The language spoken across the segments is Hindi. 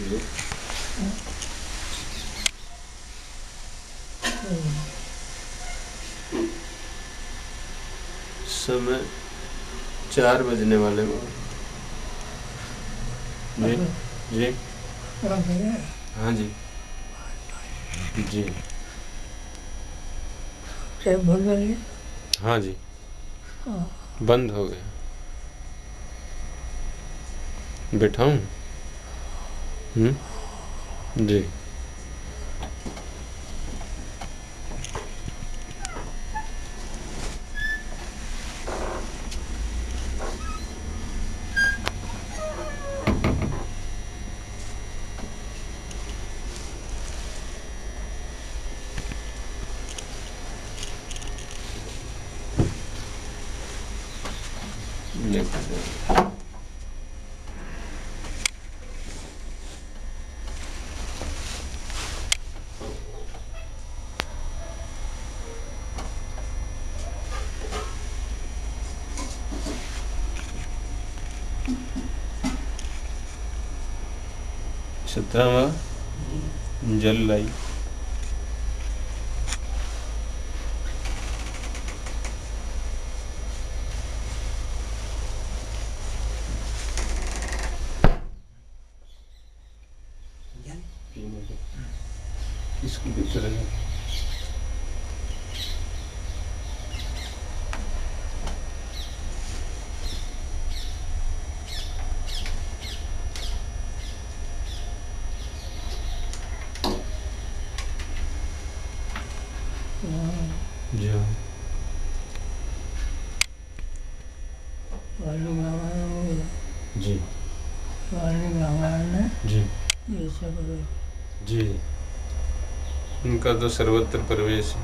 जी। समय 4 बजने वाले हैं। जी जी। हाँ जी जी। हाँ जी, बंद हो गया। बिठाऊं? जी। लेकर 17वां जल लाई। इसकी भीतर है। जी हाँ। जी जी जी। उनका तो सर्वत्र प्रवेश है।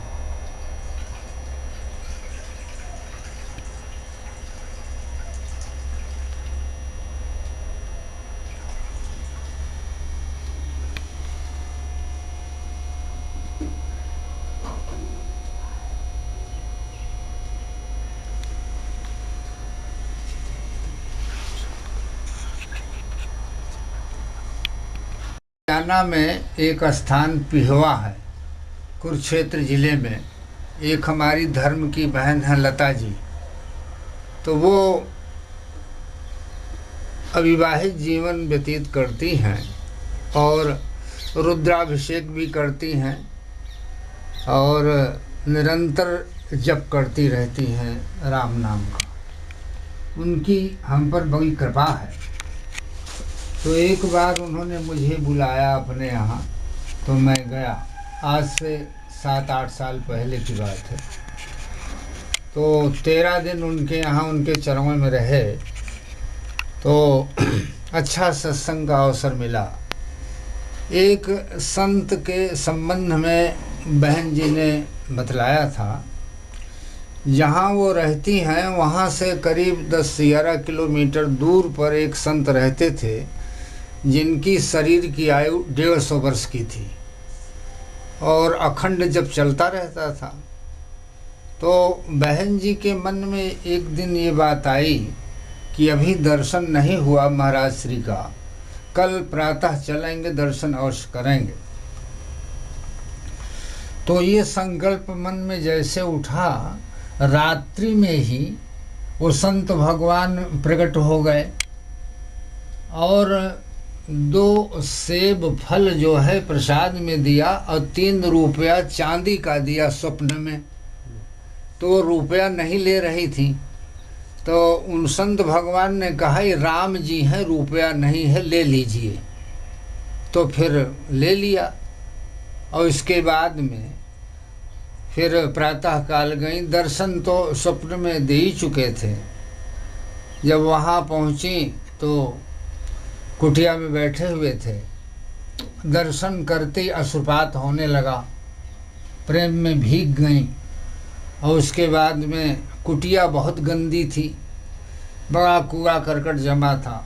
हरियाणा में एक स्थान पिहवा है, कुरुक्षेत्र जिले में। एक हमारी धर्म की बहन है लता जी, तो वो अविवाहित जीवन व्यतीत करती हैं और रुद्राभिषेक भी करती हैं और निरंतर जप करती रहती हैं राम नाम का। उनकी हम पर बड़ी कृपा है। तो एक बार उन्होंने मुझे बुलाया अपने यहाँ, तो मैं गया। आज से 7-8 साल पहले की बात है। तो 13 दिन उनके यहाँ उनके चरणों में रहे, तो अच्छा सत्संग का अवसर मिला। एक संत के संबंध में बहन जी ने बतलाया था। जहाँ वो रहती हैं वहाँ से करीब 10-11 किलोमीटर दूर पर एक संत रहते थे, जिनकी शरीर की आयु 150 वर्ष की थी और अखंड जब चलता रहता था। तो बहन जी के मन में एक दिन ये बात आई कि अभी दर्शन नहीं हुआ महाराज श्री का, कल प्रातः चलेंगे, दर्शन अवश्य करेंगे। तो ये संकल्प मन में जैसे उठा, रात्रि में ही वो संत भगवान प्रकट हो गए और 2 सेब फल जो है प्रसाद में दिया और 3 रुपया चांदी का दिया स्वप्न में। तो रुपया नहीं ले रही थी, तो उन संत भगवान ने कहा ये राम जी हैं, रुपया नहीं है, ले लीजिए। तो फिर ले लिया और इसके बाद में फिर प्रातः काल गई। दर्शन तो स्वप्न में दे ही चुके थे। जब वहाँ पहुँची तो कुटिया में बैठे हुए थे। दर्शन करते ही अश्रुपात होने लगा, प्रेम में भीग गई। और उसके बाद में कुटिया बहुत गंदी थी, बड़ा कूड़ा करकट जमा था।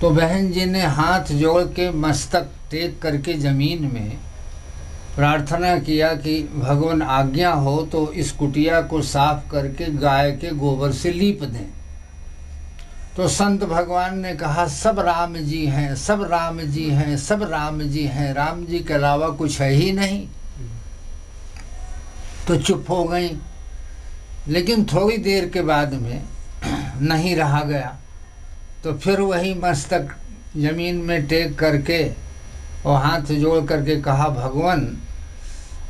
तो बहन जी ने हाथ जोड़ के मस्तक टेक करके ज़मीन में प्रार्थना किया कि भगवान आज्ञा हो तो इस कुटिया को साफ करके गाय के गोबर से लीप दें। तो संत भगवान ने कहा सब राम जी हैं, सब राम जी हैं, सब राम जी हैं, राम जी के अलावा कुछ है ही नहीं। तो चुप हो गई। लेकिन थोड़ी देर के बाद में नहीं रहा गया, तो फिर वही मस्तक जमीन में टेक करके और हाथ जोड़ करके कहा, भगवान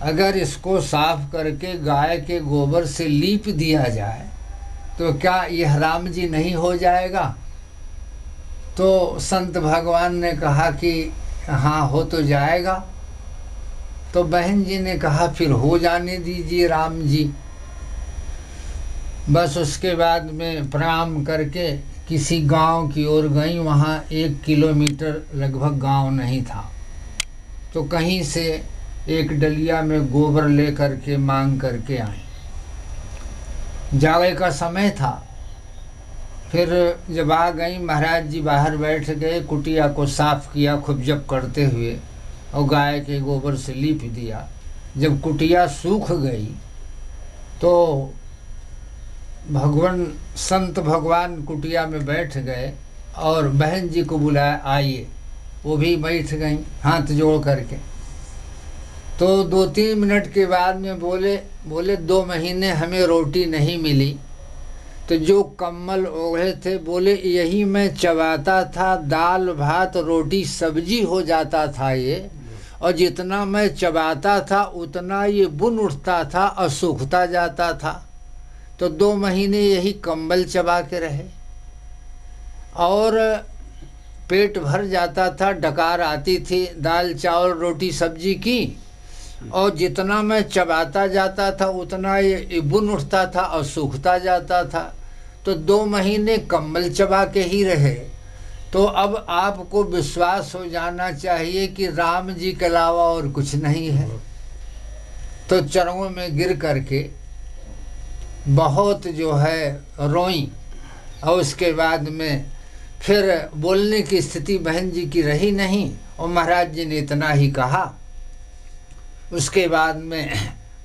अगर इसको साफ करके गाय के गोबर से लीप दिया जाए तो क्या यह राम जी नहीं हो जाएगा? तो संत भगवान ने कहा कि हाँ हो तो जाएगा। तो बहन जी ने कहा फिर हो जाने दीजिए राम जी। बस उसके बाद में प्रणाम करके किसी गांव की ओर गई। वहाँ 1 किलोमीटर लगभग गांव नहीं था। तो कहीं से एक डलिया में गोबर ले करके मांग करके आई। जावे का समय था। फिर जब आ गई, महाराज जी बाहर बैठ गए, कुटिया को साफ किया खूब जब करते हुए और गाय के गोबर से लीप दिया। जब कुटिया सूख गई तो भगवान संत भगवान कुटिया में बैठ गए और बहन जी को बुलाया, आइए। वो भी बैठ गई हाथ जोड़ करके। तो 2-3 मिनट के बाद में बोले 2 महीने हमें रोटी नहीं मिली। तो जो कम्बल ओढ़े थे बोले यही मैं चबाता था, दाल भात रोटी सब्जी हो जाता था ये, और जितना मैं चबाता था उतना ये बुन उठता था और सूखता जाता था। तो 2 महीने यही कम्बल चबा के रहे और पेट भर जाता था, डकार आती थी दाल चावल रोटी सब्जी की, और जितना मैं चबाता जाता था उतना ये बुन उठता था और सूखता जाता था। तो 2 महीने कम्बल चबा के ही रहे। तो अब आपको विश्वास हो जाना चाहिए कि राम जी के अलावा और कुछ नहीं है। तो चरणों में गिर करके बहुत जो है रोई, और उसके बाद में फिर बोलने की स्थिति बहन जी की रही नहीं, और महाराज जी ने इतना ही कहा। उसके बाद में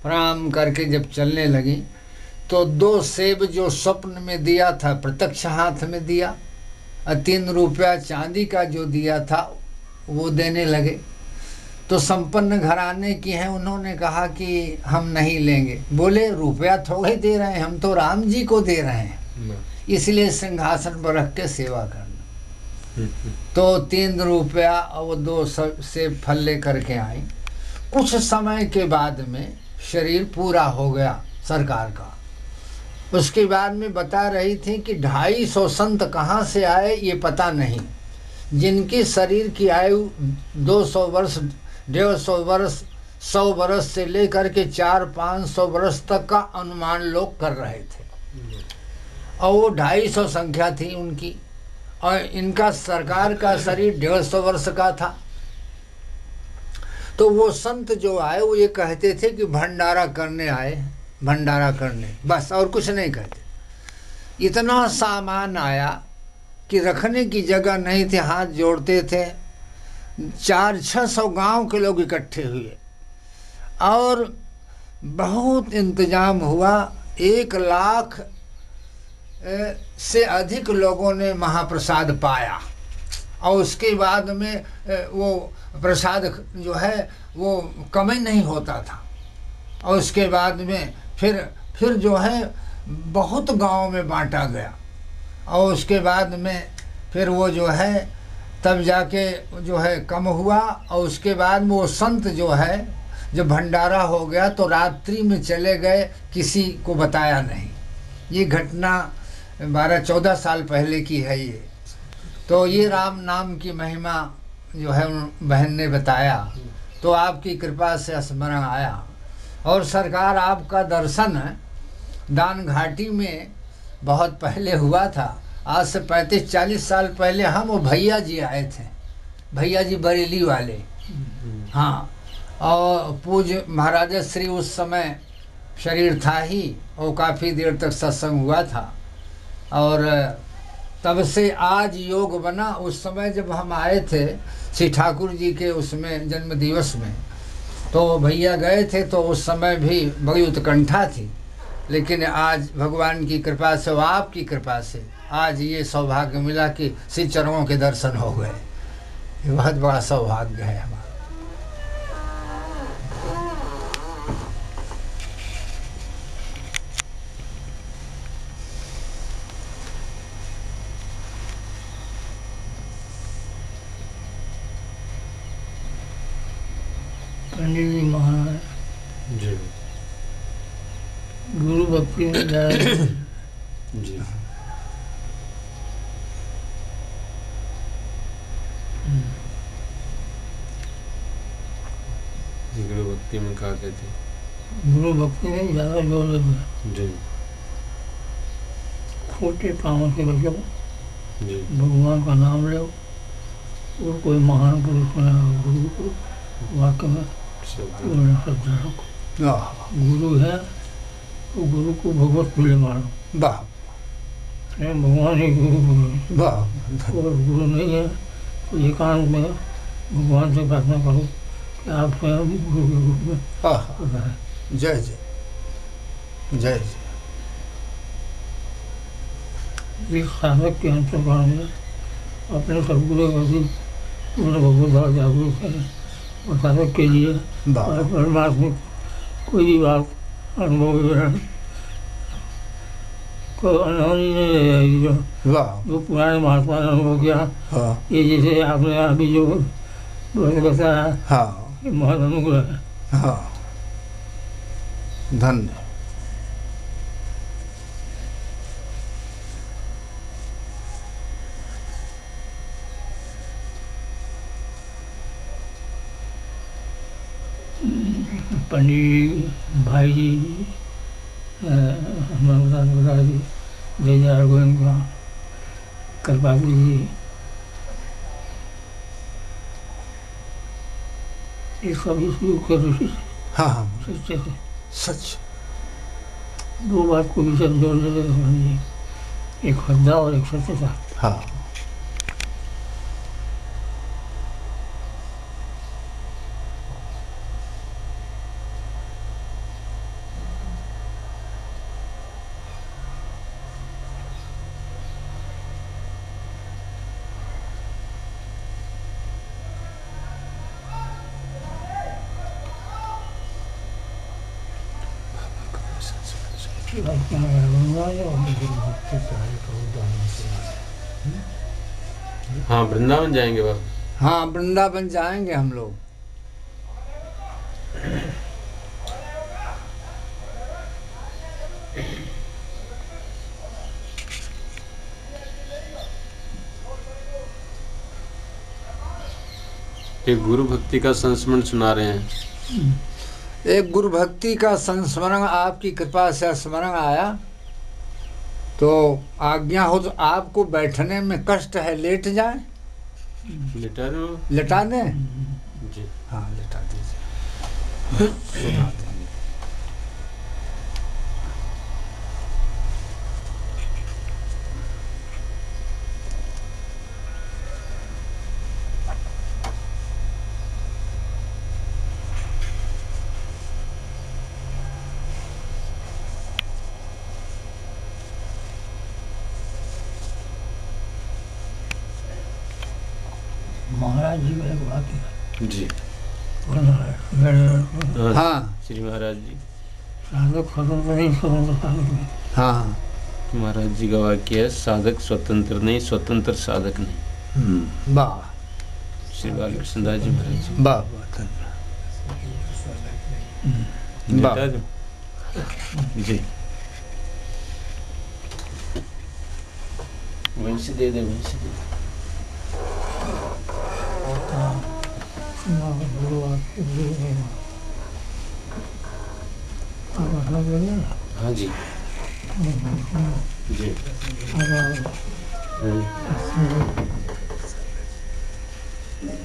प्रणाम करके जब चलने लगी तो 2 सेब जो स्वप्न में दिया था प्रत्यक्ष हाथ में दिया, और 3 रुपया चांदी का जो दिया था वो देने लगे। तो संपन्न घराने की हैं, उन्होंने कहा कि हम नहीं लेंगे। बोले रुपया थोड़े दे रहे हैं, हम तो राम जी को दे रहे हैं, इसलिए सिंहासन पर रख के सेवा करना। तो 3 रुपया और वो 2 सेब फल ले करके आई। कुछ समय के बाद में शरीर पूरा हो गया सरकार का। उसके बाद में बता रही थी कि 250 संत कहाँ से आए ये पता नहीं, जिनकी शरीर की आयु 200 वर्ष 150 वर्ष 100 वर्ष से लेकर के 400-500 वर्ष तक का अनुमान लोग कर रहे थे, और वो 250 संख्या थी उनकी, और इनका सरकार का शरीर 150 वर्ष का था। तो वो संत जो आए वो ये कहते थे कि भंडारा करने आए, भंडारा करने, बस और कुछ नहीं कहते। इतना सामान आया कि रखने की जगह नहीं थी, हाथ जोड़ते थे। 400-600 गांव के लोग इकट्ठे हुए और बहुत इंतजाम हुआ। 1 लाख से अधिक लोगों ने महाप्रसाद पाया, और उसके बाद में वो प्रसाद जो है वो कम ही नहीं होता था। और उसके बाद में फिर जो है बहुत गांव में बांटा गया, और उसके बाद में फिर वो जो है तब जाके जो है कम हुआ। और उसके बाद में वो संत जो है जब भंडारा हो गया तो रात्रि में चले गए, किसी को बताया नहीं। ये घटना 12-14 साल पहले की है ये। तो ये राम नाम की महिमा जो है बहन ने बताया, तो आपकी कृपा से स्मरण आया। और सरकार आपका दर्शन दान घाटी में बहुत पहले हुआ था, आज से 35-40 साल पहले। हम वो भैया जी आए थे, भैया जी बरेली वाले, हाँ। और पूज्य महाराजा श्री उस समय शरीर था ही, और काफ़ी देर तक सत्संग हुआ था, और तब से आज योग बना। उस समय जब हम आए थे श्री ठाकुर जी के उसमें जन्म दिवस में, तो भैया गए थे, तो उस समय भी बड़ी उत्कंठा थी। लेकिन आज भगवान की कृपा से, आपकी कृपा से आज ये सौभाग्य मिला कि श्री चरणों के दर्शन हो गए। ये बहुत बड़ा सौभाग्य है हमारा। पंडित जी महाराज जी गुरु भक्ति में जाए जी गुरु भक्ति में क्या कहते गुरु भक्ति में ज़्यादा जोर देते। जी छोटे कामों से बचो, जी भगवान का नाम लो और कोई महान पुरुष बना गुरु को वाक्य में पूर्ण श्रद्धा रखो। गुरु है तो गुरु को भगवत तुल्य मानो। वाह भगवान ही गुरु को वाह और गुरु नहीं है तो एकांत में भगवान से प्रार्थना करो कि आप स्वयं गुरु के रूप में हाँ। जय जय जय जय। इस साधक के अंतर्गण में अपने सदगुरु के प्रति पूर्ण भगवत भाव जागरूक है और साधक के लिए परमात्मा कोई भी बात अनुभव विवरण कोई अनुभवी नहीं रह जाएगी। जो पुराने महात्मा ने अनुभव किया ये जैसे आपने अभी जो बताया ये बहुत अनुग्रह है। हाँ धन्य। पंडित भाई जी हमारे जी जय जय गोविंदा कृपाली जी ये सभी शुरू के ऋषि हाँ हाँ सच्चे थे। सच। दो बात को विषय जोड़ देते एक श्रद्धा और एक सत्यता। हाँ हाँ वृंदावन जाएंगे बाबा। हाँ वृंदावन जाएंगे हम लोग। एक गुरु भक्ति का संस्मरण सुना रहे हैं। एक गुरु भक्ति का संस्मरण आपकी कृपा से स्मरण आया तो आज्ञा हो तो आपको बैठने में कष्ट है लेट जाए। लेटा दो। लेटा दें। जी हाँ लेटा दीजिए। सुना देंगे। महाराज जी में एक वाक्य जी हाँ श्री महाराज जी साधक स्वतंत्र नहीं स्वतंत्र साधक नहीं। हाँ महाराज जी का वाक्य है साधक स्वतंत्र नहीं स्वतंत्र साधक नहीं। वाह श्री बालकृष्ण दास जी महाराज जी। वाह लेटा दो। जी वंशी दे दे वंशी दे दे। हाँ जी जी